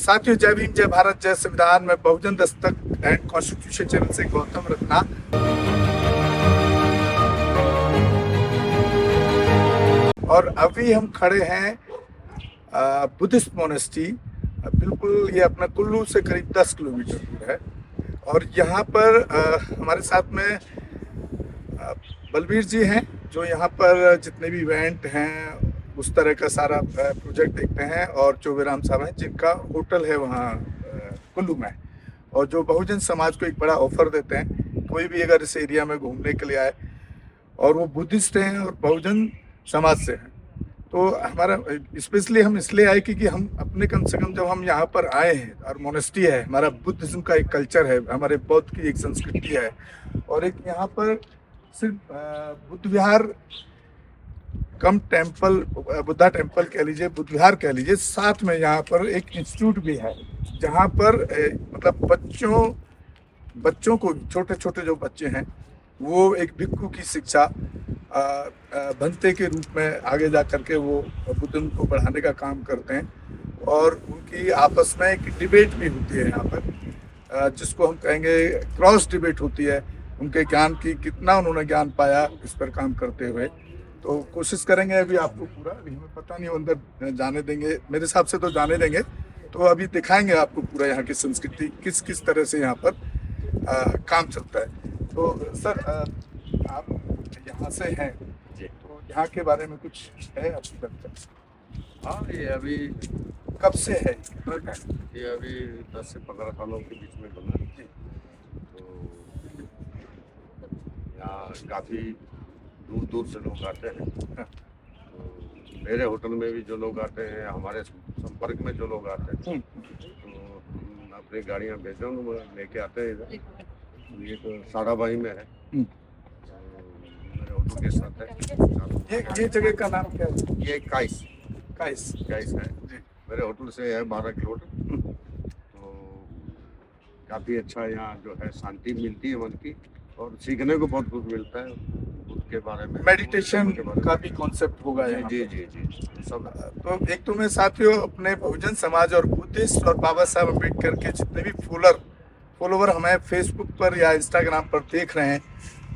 साथियों, जय भीम, जय भारत, जय संविधान। मैं बहुजन दस्तक एंड कॉन्स्टिट्यूशन चैनल से गौतम रत्ना। और अभी हम खड़े हैं बुद्धिस्ट मोनेस्ट्री। बिल्कुल ये अपना कुल्लू से करीब 10 किलोमीटर दूर है। और यहाँ पर हमारे साथ में बलबीर जी हैं, जो यहाँ पर जितने भी इवेंट हैं उस तरह का सारा प्रोजेक्ट देखते हैं। और चौबेराम साहब हैं, जिनका होटल है वहाँ कुल्लू में, और जो बहुजन समाज को एक बड़ा ऑफर देते हैं। कोई भी अगर इस एरिया में घूमने के लिए आए, और वो बुद्धिस्ट हैं और बहुजन समाज से हैं, तो हमारा स्पेशली हम इसलिए आए क्योंकि हम अपने कम से कम जब हम यहाँ पर आए हैं, और मोनेस्ट्री है, हमारा बुद्धिज्म का एक कल्चर है, हमारे बौद्ध की एक संस्कृति है, और एक यहाँ पर सिर्फ बुद्ध विहार कम टेम्पल, बुद्धा टेम्पल कह लीजिए, बुद्ध विहार कह लीजिए, साथ में यहाँ पर एक इंस्टीट्यूट भी है, जहाँ पर मतलब बच्चों को, छोटे छोटे जो बच्चे हैं, वो एक भिक्षु की शिक्षा भंते के रूप में आगे जा करके वो बुद्धिज्म को बढ़ाने का काम करते हैं। और उनकी आपस में एक डिबेट भी होती है यहाँ पर, जिसको हम कहेंगे क्रॉस डिबेट होती है, उनके ज्ञान की, कितना उन्होंने ज्ञान पाया इस पर काम करते हुए। तो कोशिश करेंगे अभी आपको पूरा, अभी हमें पता नहीं अंदर जाने देंगे, मेरे हिसाब से तो जाने देंगे। तो अभी दिखाएंगे आपको पूरा यहाँ की संस्कृति, किस किस तरह से यहाँ पर काम चलता है। तो सर, आप यहाँ से हैं, तो यहाँ के बारे में कुछ है आपकी जानकारी? हाँ, ये अभी कब से है? ये अभी 10 से 15 सालों के बीच में बना है। तो यहाँ काफ़ी दूर दूर से लोग आते हैं। तो मेरे होटल में भी जो लोग आते हैं, हमारे संपर्क में जो लोग आते हैं, तो अपनी गाड़ियाँ भेजो, लेके आते हैं इधर। ये तो साड़ाबाई में है, मेरे होटल के साथ है। ये जगह का नाम क्या है? ये काइस है। मेरे होटल से है 12 किलोमीटर। तो काफ़ी अच्छा यहाँ जो है शांति मिलती है मन की, और सीखने को बहुत कुछ मिलता है बुद्ध के बारे में। मेडिटेशन का भी कॉन्सेप्ट होगा यहाँ। जी सब। तो एक तो मैं साथियों अपने बहुजन समाज और बुद्धिस्ट और बाबा साहब अम्बेडकर के जितने भी फॉलोवर हमें फेसबुक पर या इंस्टाग्राम पर देख रहे हैं,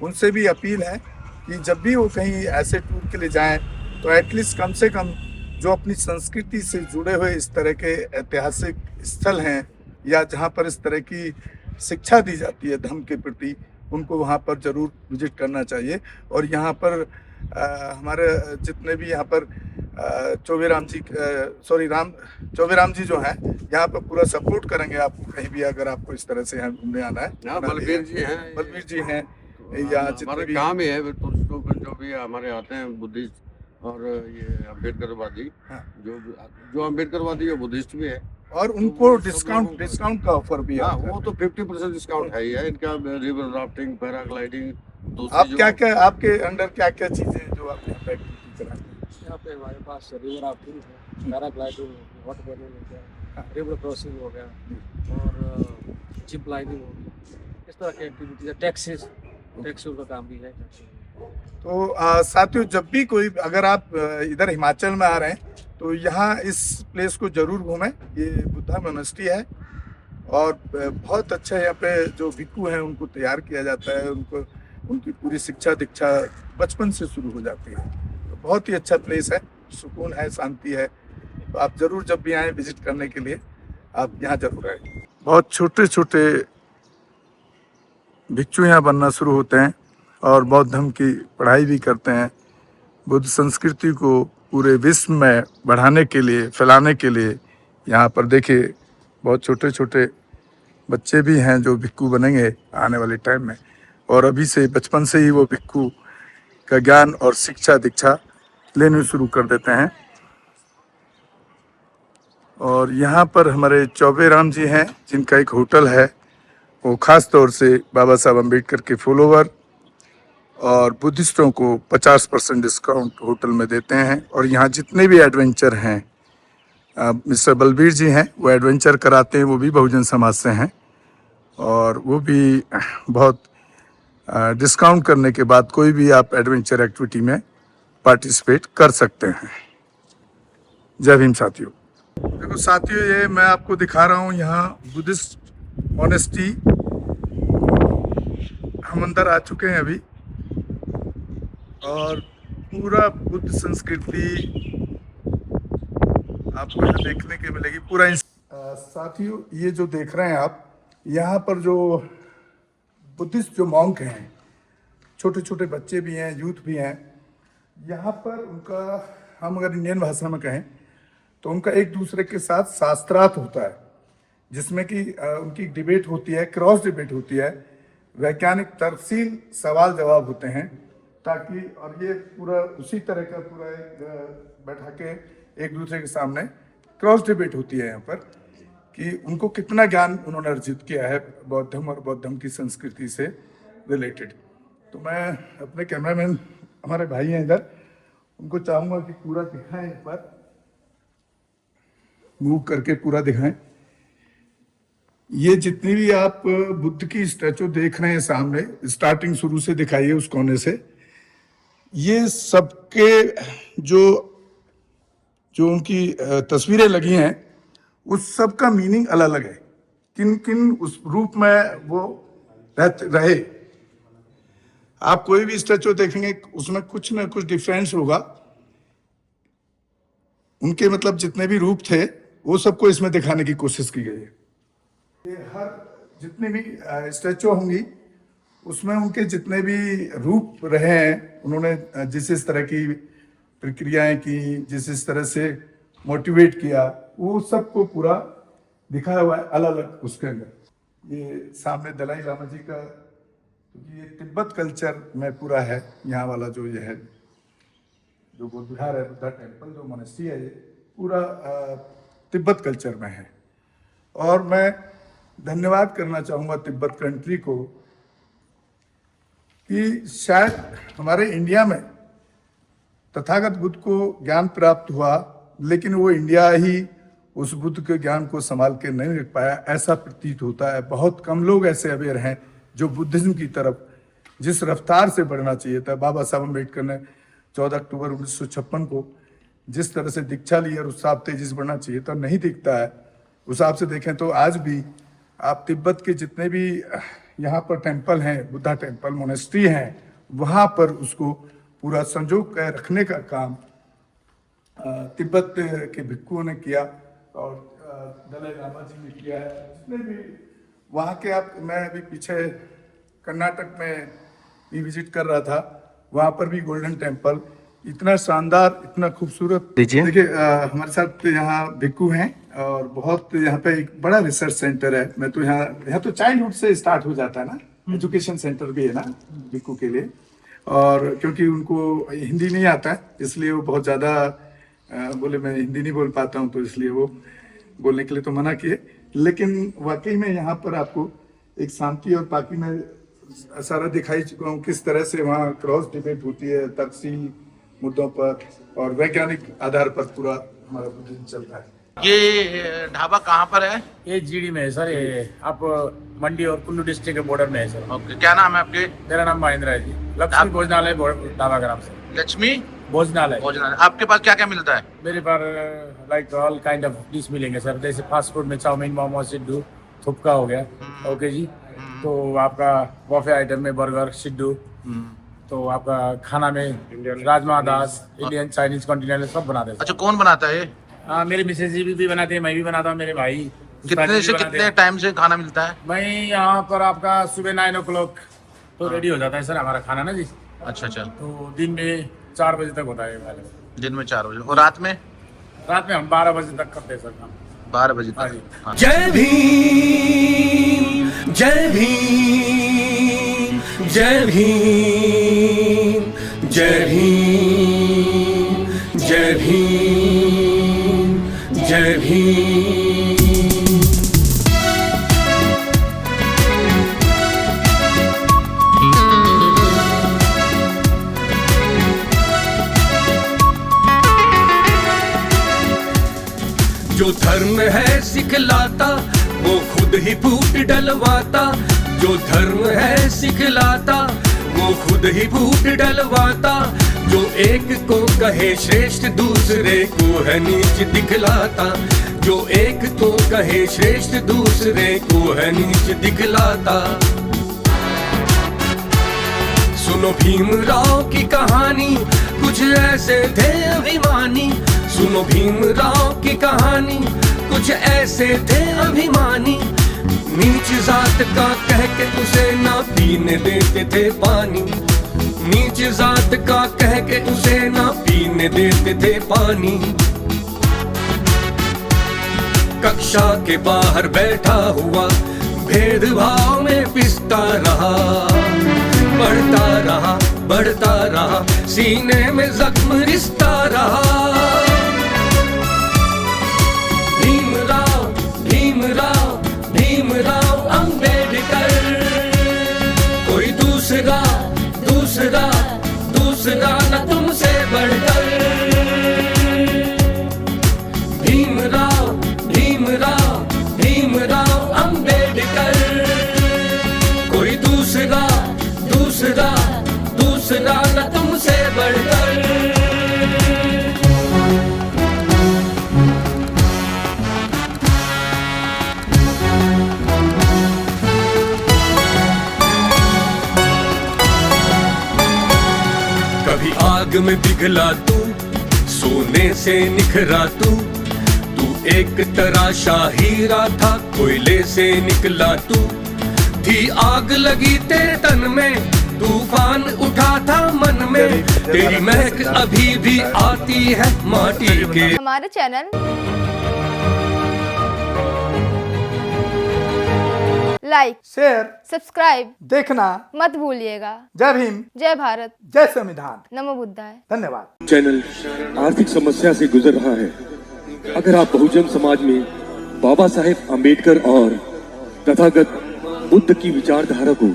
उनसे भी अपील है कि जब भी वो कहीं ऐसे टूर के लिए जाएं, तो एटलीस्ट कम से कम जो अपनी संस्कृति से जुड़े हुए इस तरह के ऐतिहासिक स्थल हैं, या जहाँ पर इस तरह की शिक्षा दी जाती है धर्म के प्रति, उनको वहाँ पर ज़रूर विजिट करना चाहिए। और यहाँ पर हमारे जितने भी यहाँ पर चौबेराम जी जो हैं, यहाँ पर पूरा सपोर्ट करेंगे आपको, कहीं भी अगर आपको इस तरह से यहाँ घूमने आना है। बलबीर जी हैं या हमारे काम ही है टूरिस्टों को, जो भी हमारे आते हैं बुद्धिस्ट और ये अम्बेडकरवादी। हाँ। जो अम्बेडकरवादी है बुद्धिस्ट भी है, और उनको डिस्काउंट का ऑफर भी है। हाँ, वो तो 50% डिस्काउंट है ही है इनका। रिवर राफ्टिंग, पैराग्लाइडिंग, आप क्या आपके अंडर क्या चीजें हैं जो आप यहाँ पे एक्टिविटी कराते हैं? यहाँ पे हमारे पास रिवर राफ्टिंग है, पैराग्लाइडिंग, वाटर बैलून हो गया, रिवर क्रॉसिंग हो गया, और जिप लाइनिंग हो गया, इस तरह की एक्टिविटीज है। टैक्सी का काम भी है। तो साथियों, जब भी कोई, अगर आप इधर हिमाचल में आ रहे हैं, तो यहाँ इस प्लेस को जरूर घूमें। ये बुद्धा मोनेस्ट्री है, और बहुत अच्छा यहाँ पे जो भिक्षु हैं उनको तैयार किया जाता है, उनकी पूरी शिक्षा दीक्षा बचपन से शुरू हो जाती है। तो बहुत ही अच्छा प्लेस है, सुकून है, शांति है। तो आप जरूर जब भी आएँ विजिट करने के लिए, आप यहाँ जरूर आए। बहुत छोटे छोटे भिक्षु यहाँ बनना शुरू होते हैं, और बौद्ध धर्म की पढ़ाई भी करते हैं। बुद्ध संस्कृति को पूरे विश्व में बढ़ाने के लिए, फैलाने के लिए, यहाँ पर देखिए बहुत छोटे छोटे बच्चे भी हैं जो भिक्षु बनेंगे आने वाले टाइम में। और अभी से बचपन से ही वो भिक्षु का ज्ञान और शिक्षा दीक्षा लेने शुरू कर देते हैं। और यहाँ पर हमारे चौबेराम जी हैं, जिनका एक होटल है, वो ख़ास तौर से बाबा साहब अम्बेडकर के फॉलोवर और बुद्धिस्टों को 50% डिस्काउंट होटल में देते हैं। और यहाँ जितने भी एडवेंचर हैं, मिस्टर बलबीर जी हैं, वो एडवेंचर कराते हैं, वो भी बहुजन समाज से हैं, और वो भी बहुत डिस्काउंट करने के बाद कोई भी आप एडवेंचर एक्टिविटी में पार्टिसिपेट कर सकते हैं। जय भीम साथियों। देखो साथियों, ये मैं आपको दिखा रहा हूँ यहाँ बुद्धिस्ट मॉनेस्ट्री। हम अंदर आ चुके हैं अभी और पूरा बुद्ध संस्कृति आपको यहाँ देखने के मिलेगी पूरा। साथियों, ये जो देख रहे हैं आप, यहाँ पर जो बुद्धिस्ट जो मॉन्क हैं, छोटे छोटे बच्चे भी हैं, यूथ भी हैं, यहाँ पर उनका, हम अगर इंडियन भाषा में कहें तो उनका एक दूसरे के साथ शास्त्रार्थ होता है, जिसमें कि उनकी डिबेट होती है, क्रॉस डिबेट होती है, वैज्ञानिक तर्कशील सवाल जवाब होते हैं, ताकि, और ये पूरा उसी तरह का पूरा एक बैठा के एक दूसरे के सामने क्रॉस डिबेट होती है यहाँ पर, कि उनको कितना ज्ञान उन्होंने अर्जित किया है बौद्धम और बौद्धम की संस्कृति से रिलेटेड। तो मैं अपने कैमरामैन, हमारे भाई हैं इधर, उनको चाहूँगा कि पूरा दिखाएं, एक बार मूव करके पूरा दिखाएं। ये जितनी भी आप बुद्ध की स्टैचू देख रहे हैं सामने, स्टार्टिंग शुरू से दिखाइए उस कोने से, ये सबके जो उनकी तस्वीरें लगी हैं, उस सब का मीनिंग अलग अलग है। किन किन उस रूप में वो रहे। आप कोई भी स्टैचू देखेंगे उसमें कुछ ना कुछ डिफरेंस होगा। उनके मतलब जितने भी रूप थे वो सबको इसमें दिखाने की कोशिश की गई है। ये हर जितनी भी स्टैचू होंगी उसमें उनके जितने भी रूप रहे हैं, उन्होंने जिस तरह की प्रक्रियाएं की, जिस तरह से मोटिवेट किया, वो सबको पूरा दिखाया हुआ है अलग अलग उसके अंदर। ये सामने दलाई लामा जी का, क्योंकि ये तिब्बत कल्चर में पूरा है, यहाँ वाला जो ये है, जो बुद्ध विहार है, बुद्धा टेम्पल जो मोनेस्ट्री है, ये पूरा तिब्बत कल्चर में है। और मैं धन्यवाद करना चाहूँगा तिब्बत कंट्री को कि शायद हमारे इंडिया में तथागत बुद्ध को ज्ञान प्राप्त हुआ, लेकिन वो इंडिया ही उस बुद्ध के ज्ञान को संभाल के नहीं रख पाया, ऐसा प्रतीत होता है। बहुत कम लोग ऐसे अवेयर हैं जो बुद्धिज्म की तरफ जिस रफ्तार से बढ़ना चाहिए था। बाबा साहब अम्बेडकर ने 14 अक्टूबर 1956 को जिस तरह से दीक्षा ली और उस हिसाब तेजी से बढ़ना चाहिए था, नहीं दिखता है। उस हिसाब से देखें तो आज भी आप तिब्बत के जितने भी यहाँ पर टेम्पल हैं, बुद्धा टेम्पल, मोनेस्ट्री हैं, वहाँ पर उसको पूरा संजो कर रखने का काम तिब्बत के भिक्षुओं ने किया और दलाई लामा जी ने किया है। जितने भी वहाँ के, आप, मैं अभी पीछे कर्नाटक में भी विजिट कर रहा था, वहाँ पर भी गोल्डन टेम्पल इतना शानदार, इतना खूबसूरत। देखिए हमारे साथ यहाँ भिक्षु हैं और बहुत, यहाँ पे एक बड़ा रिसर्च सेंटर है। मैं तो यहाँ तो चाइल्डहुड से स्टार्ट हो जाता है ना, एजुकेशन सेंटर भी है ना भिक्षु के लिए। और क्योंकि उनको हिंदी नहीं आता है, इसलिए वो बहुत ज़्यादा बोले मैं हिंदी नहीं बोल पाता हूँ, तो इसलिए वो बोलने के लिए तो मना किए। लेकिन वाकई में यहाँ पर आपको एक शांति, और बाकी मैं सारा दिखाई चुका हूँ किस तरह से वहाँ क्रॉस डिबेट होती है तर्कशील मुद्दों पर, और वैज्ञानिक आधार पर पूरा हमारा बुद्धिज्म चलता है। ये ढाबा कहाँ पर है? ये जीडी में है सर, ये आप मंडी और कुल्लू डिस्ट्रिक्ट के बॉर्डर में है सर। ओके, क्या नाम है आपके? मेरा नाम महेंद्र है जी, लक्ष्मी भोजनालय ढाबा का नाम से। लक्ष्मी भोजनालय। भोजनालय। आपके पास क्या क्या मिलता है? मेरे पास like all kind of dish मिलेंगे सर, जैसे फास्ट फूड में चाउमीन, मोमो, सिड्डू, थुपका हो गया। ओके जी। तो आपका बफे आइटम में बर्गर, सिड्डू। तो आपका खाना में राजमा, दाल, इंडियन, चाइनीज, कॉन्टिनेंटल सब बनाते हैं। अच्छा, कौन बनाता है ये? मेरे मिसेज जी भी बनाते हैं, मैं भी बनाता हूँ, मेरे भाई। कितने से कितने टाइम से खाना मिलता है? मैं यहाँ पर आपका सुबह 9 o'clock तो रेडी हो जाता है सर हमारा खाना ना जी। अच्छा अच्छा। तो दिन में 4 बजे तक होता है वाले। दिन में 4 बजे, और रात में? रात में हम 12 बजे तक करते हैं सर काम। 12 बजे हाँ तक। जी। हाँ। जय भीम, जय भीम, जय भीम, जय भीम, जय भीम, जय भीम। जो धर्म है सिखलाता वो खुद ही फूट डलवाता, जो धर्म है सिखलाता वो खुद ही फूट डलवाता। जो एक को कहे श्रेष्ठ दूसरे को है नीच दिखलाता, जो एक को कहे श्रेष्ठ दूसरे को है नीच दिखलाता। सुनो भीमराव की कहानी, कुछ ऐसे थे अभिमानी। सुनो भीमराव की कहानी, कुछ ऐसे थे अभिमानी। नीच जात का कह के उसे ना पीने देते थे पानी। नीच जात का कह के उसे ना पीने देते थे पानी। कक्षा के बाहर बैठा हुआ भेदभाव में पिसता रहा, बढ़ता रहा, सीने में जख्म रिश्ता रहा। भीमराव भीमराव भीमराव अंबेडकर, कोई दूसरा दूसरा दूसरा न तुमसे बढ़कर। भीमराव भीमराव भीमराव अंबेडकर, कोई दूसरा दूसरा दूसरा न तुमसे बढ़कर। कभी आग में पिघला तू, सोने से निखरा तू। तू एक तराशा हीरा था, कोयले से निकला तू। थी आग लगी तेरे तन में, तूफान उठा था मन में। तेरी महक अभी भी आती है माटी के। हमारे चैनल लाइक, शेयर, सब्सक्राइब देखना मत भूलिएगा। जय भीम, जय भारत, जय संविधान। नमो बुद्धाय। धन्यवाद। चैनल आर्थिक समस्या से गुजर रहा है। अगर आप बहुजन समाज में बाबा साहेब अम्बेडकर और तथागत बुद्ध की विचारधारा को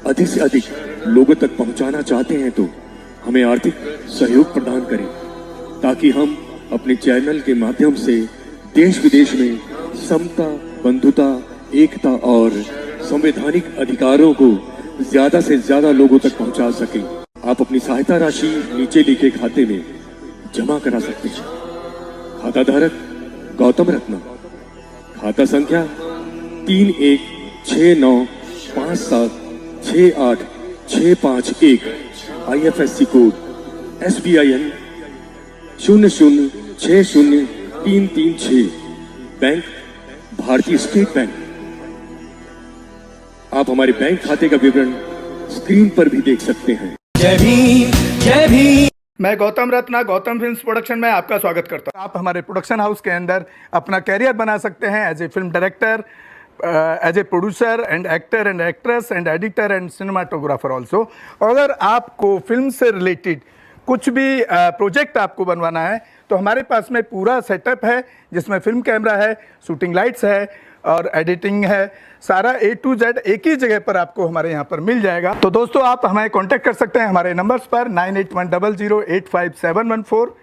अधिक से अधिक लोगों तक पहुंचाना चाहते हैं तो हमें आर्थिक सहयोग प्रदान करें, ताकि हम अपने चैनल के माध्यम से देश विदेश में समता, बंधुता, एकता और संवैधानिक अधिकारों को ज्यादा से ज्यादा लोगों तक पहुंचा सकें। आप अपनी सहायता राशि नीचे लिखे खाते में जमा करा सकते हैं। खाता धारक गौतम रत्ना, खाता संख्या 3169576865 IFSC कोड SBIN 0060336, बैंक भारतीय स्टेट बैंक। आप हमारे बैंक खाते का विवरण स्क्रीन पर भी देख सकते हैं। जय भीम जय भीम। मैं गौतम रत्ना गौतम फिल्म्स प्रोडक्शन में आपका स्वागत करता हूं। आप हमारे प्रोडक्शन हाउस के अंदर अपना कैरियर बना सकते हैं as a film director, as a producer and actor and actress and editor and cinematographer also. अगर आपको फिल्म से रिलेटेड कुछ भी प्रोजेक्ट आपको बनवाना है तो हमारे पास में पूरा सेटअप है, जिसमें फिल्म कैमरा है, शूटिंग लाइट्स है और एडिटिंग है। सारा A to Z एक ही जगह पर आपको हमारे यहाँ पर मिल जाएगा। तो दोस्तों, आप हमें कांटेक्ट कर सकते हैं हमारे नंबर्स पर 9810085714।